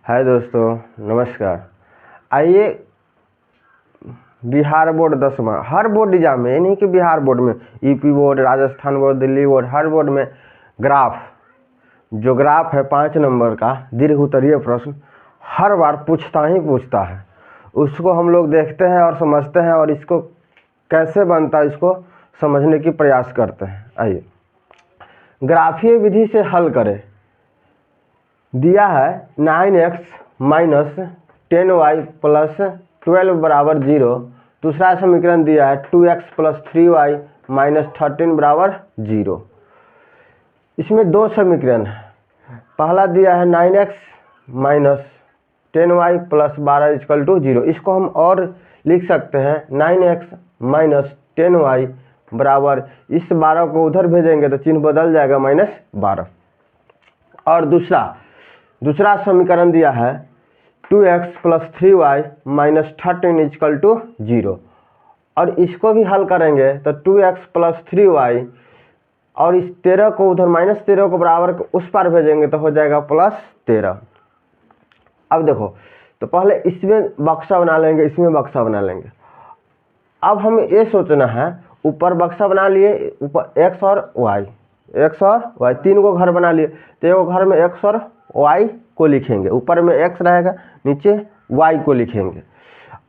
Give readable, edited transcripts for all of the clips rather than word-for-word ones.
हाय दोस्तों, नमस्कार। आइए, बिहार बोर्ड 10वां हर बोर्ड एग्जाम में, ये नहीं कि बिहार बोर्ड में, UP board, Rajasthan board, Delhi board, हर बोर्ड में ग्राफ, जो ग्राफ है 5 नंबर का दीर्घ उत्तरीय प्रश्न हर बार पूछता है। उसको हम लोग देखते हैं और समझते हैं और इसको कैसे बनता है इसको समझने की प्रयास करते हैं। आइए, ग्राफीय विधि से हल करें। दिया है 9x माइनस 10y प्लस 12 बराबर 0। दूसरा समीकरण दिया है 2x प्लस 3y माइनस 13 बराबर 0। इसमें दो समीकरण है। पहला दिया है 9x minus 10y plus 12 equal to 0। इसको हम और लिख सकते हैं 9x माइनस 10y बराबर, इस 12 को उधर भेजेंगे तो चिन्ह बदल जाएगा -12। और दूसरा समीकरण दिया है 2x plus 3y minus 13 equal to 0। और इसको भी हल करेंगे तो 2x प्लस 3y और इस 13 को उधर -13 को बराबर उस पार भेजेंगे तो हो जाएगा +13। अब देखो, तो पहले इसमें बक्सा बना लेंगे, इसमें बक्सा बना लेंगे। अब हमें ये सोचना है, ऊपर बक्सा बना लिए, ऊपर x और y, 3 को घर बना लिए, तो एक घर में x और y को लिखेंगे, ऊपर में x रहेगा, नीचे y को लिखेंगे।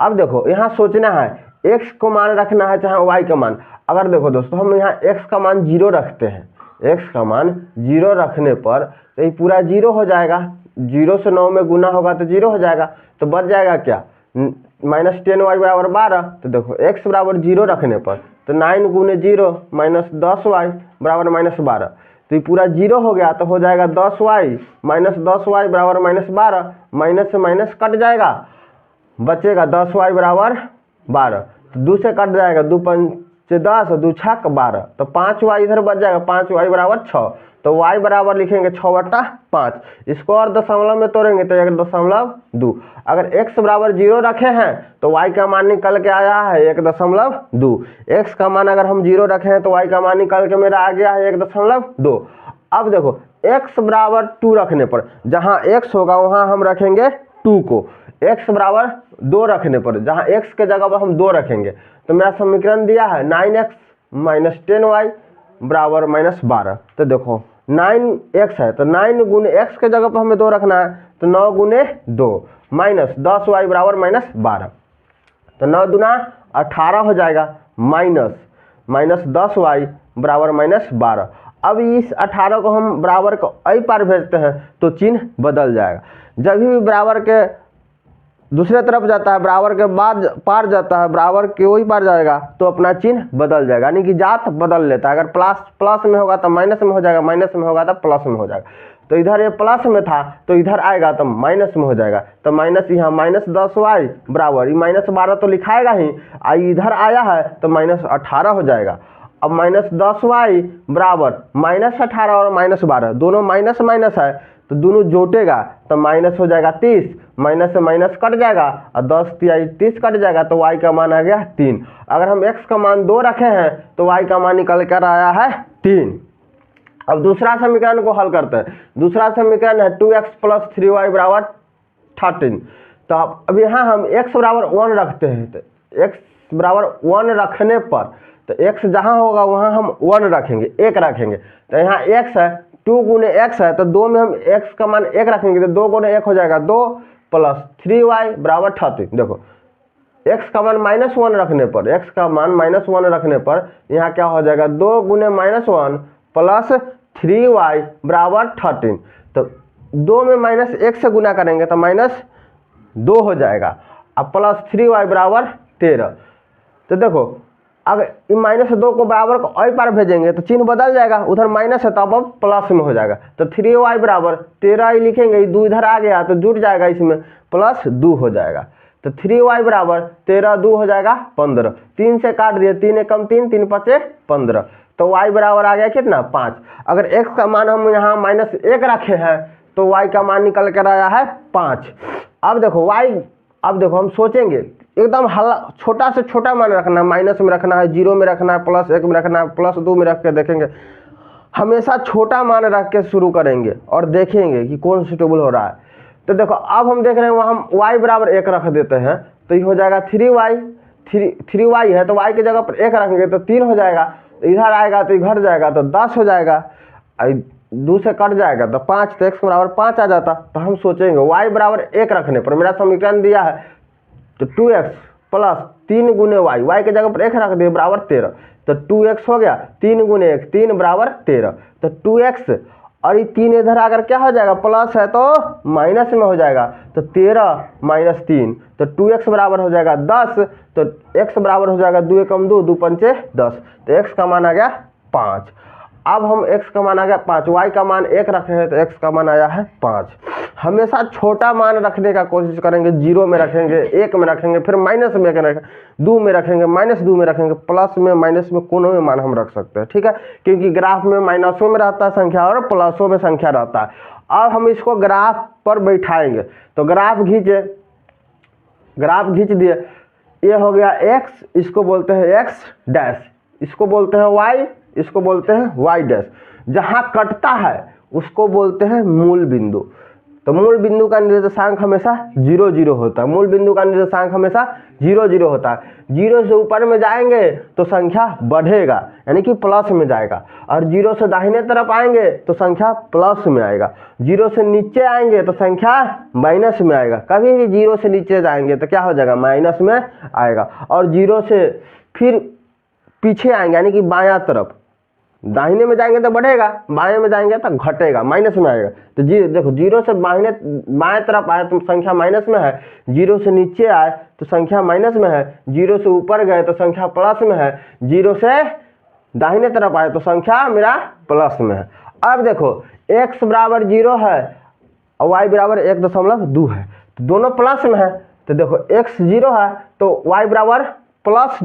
अब देखो, यहाँ सोचना है x को मान रखना है चाहे y का मान। अगर देखो दोस्तों, हम यहाँ x का मान 0 रखते हैं, x का मान 0 रखने पर तो ये पूरा 0 हो जाएगा। 0 से 9 में गुना होगा तो 0 हो जाएगा, तो बच जाएगा क्या, -10y बराबर 12। तो देखो x बराबर 0 रखने पर तो 9 गुने 0 माइनस 10y बराबर -12। तो ये पूरा 0 हो गया, तो हो जाएगा 10y माइनस 10y बराबर -12। माइनस से माइनस कट जाएगा, बचेगा 10y बराबर 12। तो 2 से कट जाएगा, 2 पंचे 10, 2 छक 12, तो 5y इधर बच जाएगा, 5y बराबर 6। तो y बराबर लिखेंगे 6/5। इसको और दशमलव में तोड़ेंगे तो 1.2। अगर x बराबर 0 रखे हैं तो y का मान निकल के आया है 1.2। x का मान अगर हम 0 रखे हैं तो y का मान निकल के मेरा आ गया है 1.2। अब देखो, x बराबर 2 रखने पर, जहाँ x होगा वहाँ हम रखेंगे 2 को। x बराबर 2 रखने पर, जहाँ x के जगह पर हम 2 रखेंगे, तो मेरा समीकरण दिया है 9x माइनस 10y बराबर -12। तो देखो 9x है तो 9 गुने x के जगह पर हमें 2 रखना है, तो 9 गुने 2 माइनस 10y बराबर -12। तो 9 दूना 18 हो जाएगा, माइनस 10y बराबर -12। अब इस 18 को हम बराबर को आई पार भेजते हैं तो चिन्ह बदल जाएगा। जब भी बराबर के दूसरे तरफ जाता है, बराबर के बाद पार जाता है, बराबर के वही पार जाएगा तो अपना चिन्ह बदल जाएगा, यानी कि जात बदल लेता है। अगर प्लस में होगा तो माइनस में हो जाएगा, माइनस में होगा तो प्लस में हो जाएगा। तो इधर ये प्लस में था तो इधर आएगा तो माइनस में हो जाएगा। तो माइनस, यहाँ -10y बराबर, ये -12 तो लिखाएगा ही, इधर आया है तो -18 हो जाएगा। अब -10y बराबर -18 और -12 दोनों माइनस माइनस है, तो दोनों जोटेगा तो माइनस हो जाएगा 30। माइनस से माइनस कट जाएगा और 10 तिहाई 30 कट जाएगा, तो y का मान आ गया 3। अगर हम x का मान 2 रखे हैं तो y का मान निकल कर आया है 3। अब दूसरा समीकरण को हल करते हैं। दूसरा समीकरण है 2x प्लस 3y बराबर 13। तो अब यहाँ हम x बराबर 1 रखते हैं, तो x बराबर 1 रखने पर तो x जहाँ होगा वहाँ हम 1 रखेंगे, 1 रखेंगे। तो यहाँ x है, 2 गुने x है, तो 2 में हम x का मान 1 रखेंगे, तो 2 गुने 1 हो जाएगा 2 प्लस 3y बराबर 13। देखो, x का मान -1 रखने पर, x का मान -1 रखने पर यहाँ क्या हो जाएगा, 2 गुने -1 प्लस 3y बराबर 13। तो 2 में -1 से गुना करेंगे तो -2 हो जाएगा, अब प्लस 3y बराबर 13। तो देखो, अगर -2 को बराबर को आई पार भेजेंगे तो चिन्ह बदल जाएगा, उधर माइनस है तो अब प्लस में हो जाएगा। तो 3y बराबर 13 ही लिखेंगे, 2 इधर आ गया तो जुड़ जाएगा, इसमें +2 हो जाएगा। तो 3y बराबर 13, 2 हो जाएगा 15। 3 से काट दिए, 3 एकम 3, 3 पचे 15। तो y बराबर आ गया कितना, 5। अगर x का मान हम यहाँ -1 रखे हैं तो y का मान निकल कर आया है 5। अब देखो हम सोचेंगे एकदम छोटा से छोटा मान रखना है, माइनस में रखना है, 0 में रखना है, +1 में रखना है, +2 में रख के देखेंगे। हमेशा छोटा मान रख के शुरू करेंगे और देखेंगे कि कौन सुटेबल हो रहा है। तो देखो अब हम देख रहे हैं वहाँ हम y बराबर 1 रख देते हैं तो ये हो जाएगा 3y, 3y है तो y की जगह पर 1 रखेंगे तो 3 हो जाएगा, तो इधर आएगा तो इधर जाएगा तो 10 हो जाएगा, 2 से कट जाएगा तो 5, तो x बराबर 5 आ जाता। तो हम सोचेंगे y बराबर 1 रखने पर मेरा समीकरण दिया है तो 2x प्लस 3 गुने y की जगह पर 1 रख दिए बराबर 13, तो 2x हो गया, 3 गुने 1 3 बराबर 13, तो 2x और ये 3 इधर आकर क्या हो जाएगा, प्लस है तो माइनस में हो जाएगा, तो 13 माइनस 3 तो 2x बराबर हो जाएगा 10, तो x बराबर हो जाएगा 2 एकम 2 2 पंचे 10, तो x का मान आ गया 5। अब हम x का मान आ गया 5, y का मान 1 रखे हैं तो x का मान आया है 5। हमेशा छोटा मान रखने का कोशिश करेंगे, 0 में रखेंगे, 1 में रखेंगे, फिर माइनस में रखेंगे, 2 में रखेंगे, माइनस 2 में रखेंगे, प्लस में माइनस में कोनो में मान हम रख सकते हैं, ठीक है, क्योंकि ग्राफ में माइनसों में रहता है संख्या और प्लसों में संख्या रहता है। अब हम इसको ग्राफ पर बैठाएंगे तो ग्राफ खींच दिए, ये हो गया x, इसको बोलते हैं x डैश, इसको बोलते हैं y, इसको बोलते हैं y डैश। जहाँ कटता है उसको बोलते हैं मूल बिंदु। तो मूल बिंदु का निर्देशांक हमेशा 0 0 होता है, मूल बिंदु का निर्देशांक हमेशा 0 0 होता है। 0 से ऊपर में जाएंगे तो संख्या बढ़ेगा यानी कि प्लस में जाएगा, और 0 से दाहिने तरफ आएंगे तो संख्या प्लस में आएगा, 0 से नीचे आएंगे तो संख्या माइनस में आएगा। कभी भी 0 से नीचे जाएंगे तो क्या हो जाएगा, माइनस में आएगा, और 0 से फिर पीछे आएंगे यानी कि बायां तरफ, दाहिने में जाएंगे तो बढ़ेगा, बाएं में जाएंगे तो घटेगा, माइनस में आएगा। तो देखो 0 से बाएं तरफ आए तो संख्या माइनस में है, 0 से नीचे आए तो संख्या माइनस में है, 0 से ऊपर गए तो संख्या प्लस में है, 0 से दाहिने तरफ आए तो संख्या मेरा प्लस में है। अब देखो x बराबर 0 है और y बराबर 1.2 है, तो दोनों प्लस में है, तो देखो x 0 है तो y बराबर प्लस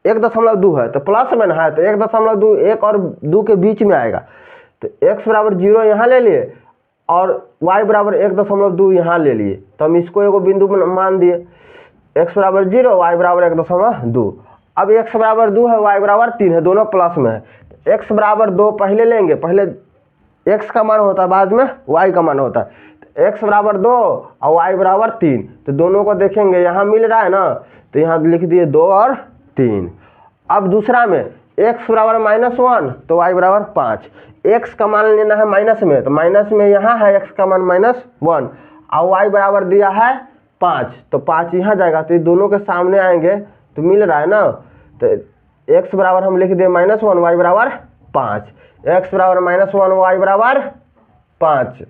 1.2 है, तो प्लस में है तो 1.2 1 और 2 के बीच में आएगा, तो x बराबर 0 यहाँ ले लिए और y बराबर 1.2 यहाँ ले लिए, तो हम इसको एगो बिंदु मान दिए, x बराबर 0 y बराबर 1.2। अब x बराबर 2 है y बराबर 3 है, दोनों प्लस में है, x बराबर 2 पहले लेंगे, पहले x का मान होता है बाद में y का मान होता है, तो x बराबर 2 और y बराबर 3, तो दोनों को देखेंगे यहाँ मिल रहा है ना, तो यहाँ लिख दिए 2 और 3। अब दूसरा में x बराबर -1 तो y बराबर 5, x का मान लेना है माइनस में, तो माइनस में यहाँ है x का मान -1 और y बराबर दिया है 5, तो 5 यहाँ जाएगा, तो ये दोनों के सामने आएंगे तो मिल रहा है ना, तो x बराबर हम लिख दिए -1 y बराबर 5, x बराबर -1 y बराबर 5।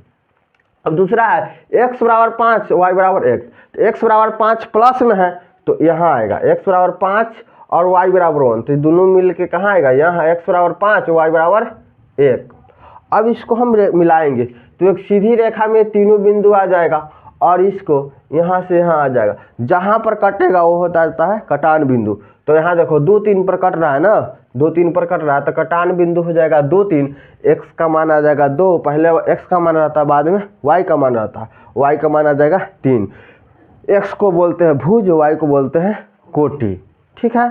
अब दूसरा है x बराबर 5 y बराबर 1, तो x बराबर 5 प्लस में है तो यहाँ आएगा x बराबर 5 और y बराबर 1, तो दोनों मिल के कहाँ आएगा, यहाँ x बराबर 5 y बराबर 1। अब इसको हम मिलाएंगे तो एक सीधी रेखा में तीनों बिंदु आ जाएगा और इसको यहाँ से यहाँ आ जाएगा, जहाँ पर कटेगा वो होता है कटान बिंदु। तो यहाँ देखो 2 3 पर कट रहा है ना, 2 3 पर कट रहा है तो कटान बिंदु हो जाएगा 2 3, x का मान आ जाएगा 2, पहले x का मान रहता है बाद में y का मान रहता है, y का मान आ जाएगा 3। x को बोलते हैं भुज, y को बोलते हैं कोटि, ठीक है।